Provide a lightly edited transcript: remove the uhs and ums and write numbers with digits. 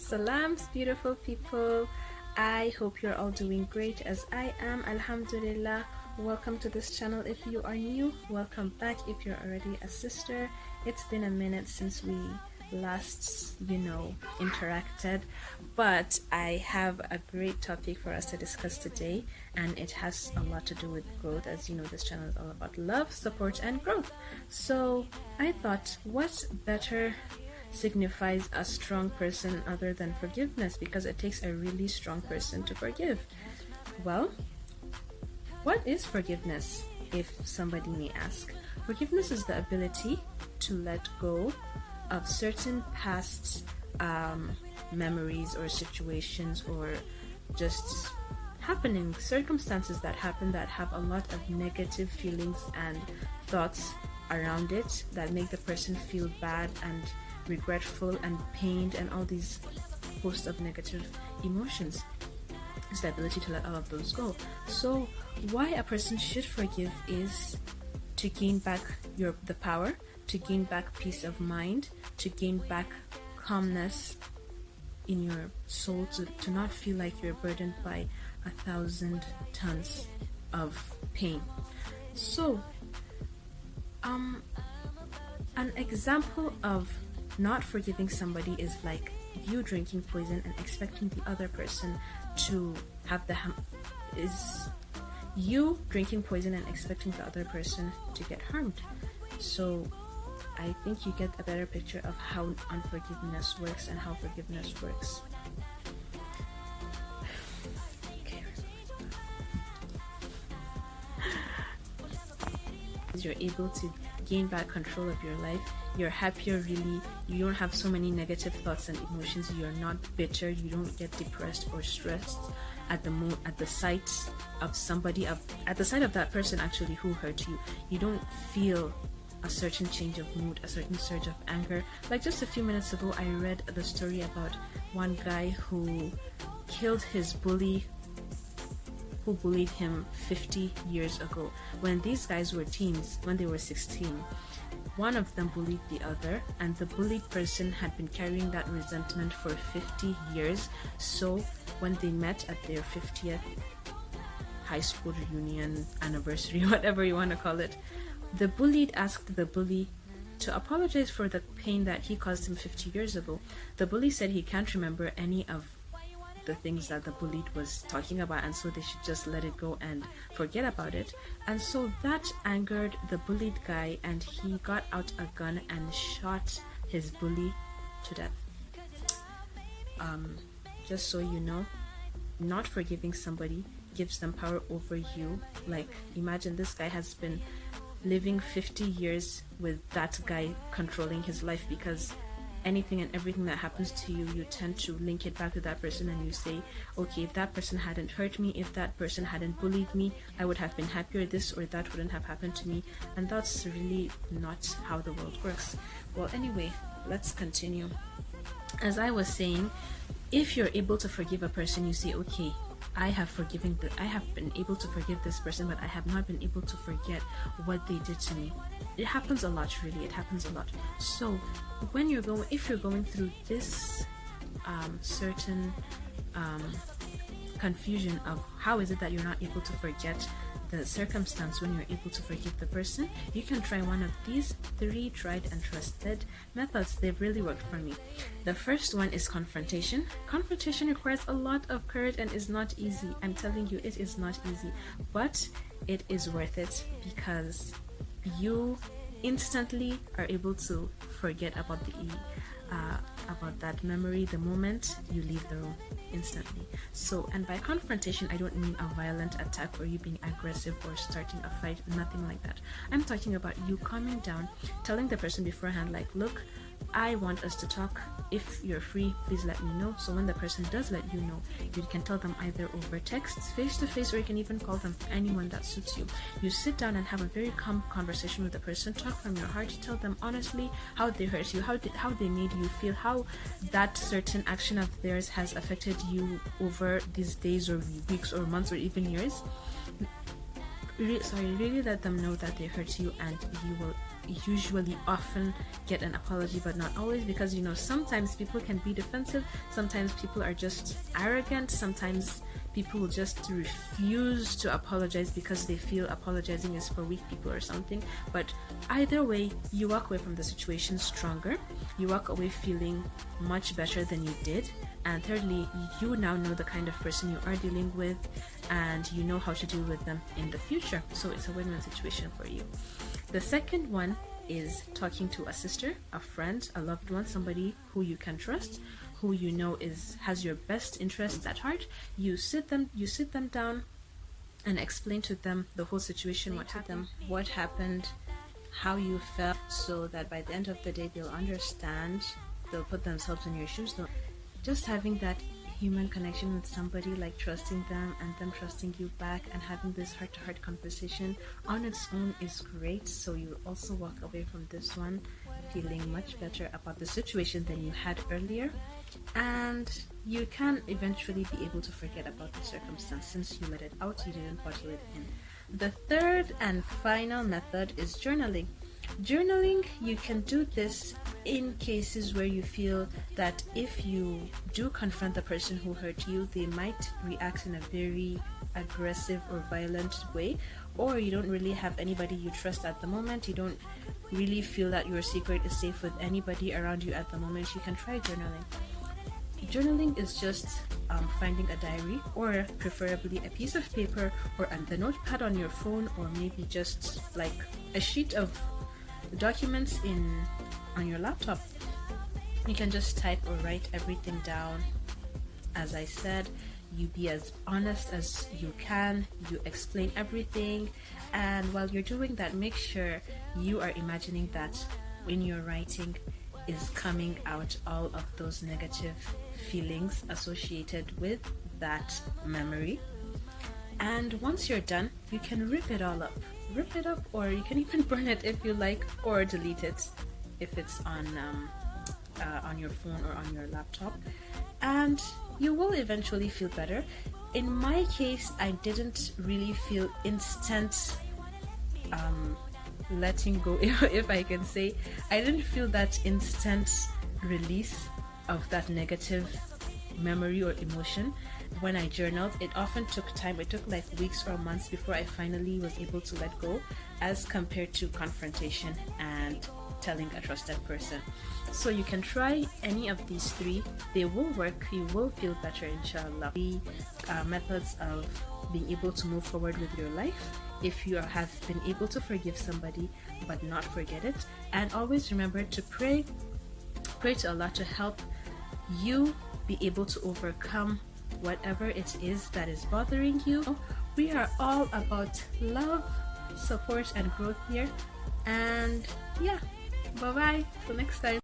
Salams, beautiful people. I hope you're all doing great as I am. Alhamdulillah. Welcome to this channel. If you are new, welcome back. If you're already a sister, it's been a minute since we last, interacted, but I have a great topic for us to discuss today, and it has a lot to do with growth. As you know, this channel is all about love, support, and growth. So I thought, what better signifies a strong person other than forgiveness, because it takes a really strong person to forgive. Well, what is forgiveness, if somebody may ask? Forgiveness is the ability to let go of certain past memories or situations or just circumstances that happen that have a lot of negative feelings and thoughts around it that make the person feel bad and regretful and pained and all these host of negative emotions. It's the ability to let all of those go. So why a person should forgive is to gain back the power, to gain back peace of mind, to gain back calmness in your soul, to not feel like you're burdened by 1,000 tons of pain. So an example of not forgiving somebody is like you drinking poison and expecting the other person to have you drinking poison and expecting the other person to get harmed. So I think you get a better picture of how unforgiveness works and how forgiveness works. You're able to gain back control of your life. You're happier, really. You don't have so many negative thoughts and emotions. You're not bitter. You don't get depressed or stressed at the sight of somebody, at the sight of that person actually who hurt you. You don't feel a certain change of mood, a certain surge of anger. Like just a few minutes ago, I read the story about one guy who killed his bully who bullied him 50 years ago. When these guys were teens, when they were 16, one of them bullied the other, and the bullied person had been carrying that resentment for 50 years. So when they met at their 50th high school reunion, anniversary, whatever you want to call it, the bullied asked the bully to apologize for the pain that he caused him 50 years ago. The bully said he can't remember any of the things that the bullied was talking about, and so they should just let it go and forget about it. And so that angered the bullied guy, and he got out a gun and shot his bully to death. Just so you know, not forgiving somebody gives them power over you. Like, imagine this guy has been living 50 years with that guy controlling his life, because anything and everything that happens to you, you tend to link it back to that person, and you say, okay, if that person hadn't hurt me, if that person hadn't bullied me, I would have been happier, this or that wouldn't have happened to me. And that's really not how the world works. Well, anyway, let's continue. As I was saying, if you're able to forgive a person, you say, okay, I have been able to forgive this person, but I have not been able to forget what they did to me. It happens a lot, really. It happens a lot. So if you're going through this certain confusion of how is it that you're not able to forget the circumstance when you're able to forgive the person, you can try one of these 3 tried and trusted methods. They've really worked for me. The first one is confrontation. Confrontation requires a lot of courage and is not easy. I'm telling you, it is not easy, but it is worth it, because you instantly are able to forget about that memory the moment you leave the room, instantly. So, and by confrontation, I don't mean a violent attack or you being aggressive or starting a fight, nothing like that. I'm talking about you calming down, telling the person beforehand, like, look, I want us to talk. If you're free, please let me know. So when the person does let you know, you can tell them either over text, face to face, or you can even call them, anyone that suits you. You sit down and have a very calm conversation with the person. Talk from your heart. Tell them honestly how they hurt you, how they made you feel, how that certain action of theirs has affected you over these days or weeks or months or even years. really let them know that they hurt you, and you will usually often get an apology, but not always, because you know, sometimes people can be defensive, sometimes people are just arrogant, sometimes people will just refuse to apologize because they feel apologizing is for weak people or something. But either way, you walk away from the situation stronger, you walk away feeling much better than you did, and thirdly, you now know the kind of person you are dealing with, and you know how to deal with them in the future. So it's a win-win situation for you. The second one is talking to a sister, a friend, a loved one, somebody who you can trust, who you know has your best interests at heart. You sit them down and explain to them the whole situation, what happened, how you felt, so that by the end of the day they'll understand, they'll put themselves in your shoes. Just having that human connection with somebody, like trusting them and them trusting you back, and having this heart-to-heart conversation on its own is great. So you also walk away from this one feeling much better about the situation than you had earlier, and you can eventually be able to forget about the circumstance since you let it out, you didn't bottle it in. The third and final method is journaling. Journaling, you can do this in cases where you feel that if you do confront the person who hurt you, they might react in a very aggressive or violent way, or you don't really have anybody you trust at the moment, you don't really feel that your secret is safe with anybody around you at the moment. You can try journaling. Journaling is just finding a diary, or preferably a piece of paper, or the notepad on your phone, or maybe just like a sheet of documents on your laptop. You can just type or write everything down. As I said, you be as honest as you can, you explain everything, and while you're doing that, make sure you are imagining that when you're writing is coming out all of those negative feelings associated with that memory. And once you're done, you can rip it all up, or you can even burn it if you like, or delete it if it's on your phone or on your laptop, and you will eventually feel better. In my case, I didn't really feel instant letting go, if I can say. I didn't feel that instant release of that negative memory or emotion when I journaled. It often took time. It took like weeks or months before I finally was able to let go, as compared to confrontation and telling a trusted person. So you can try any of these three. They will work. You will feel better, inshallah. The methods of being able to move forward with your life if you have been able to forgive somebody but not forget it. And always remember to pray to Allah to help you be able to overcome whatever it is that is bothering you. We are all about love, support, and growth here. And yeah, bye bye till next time.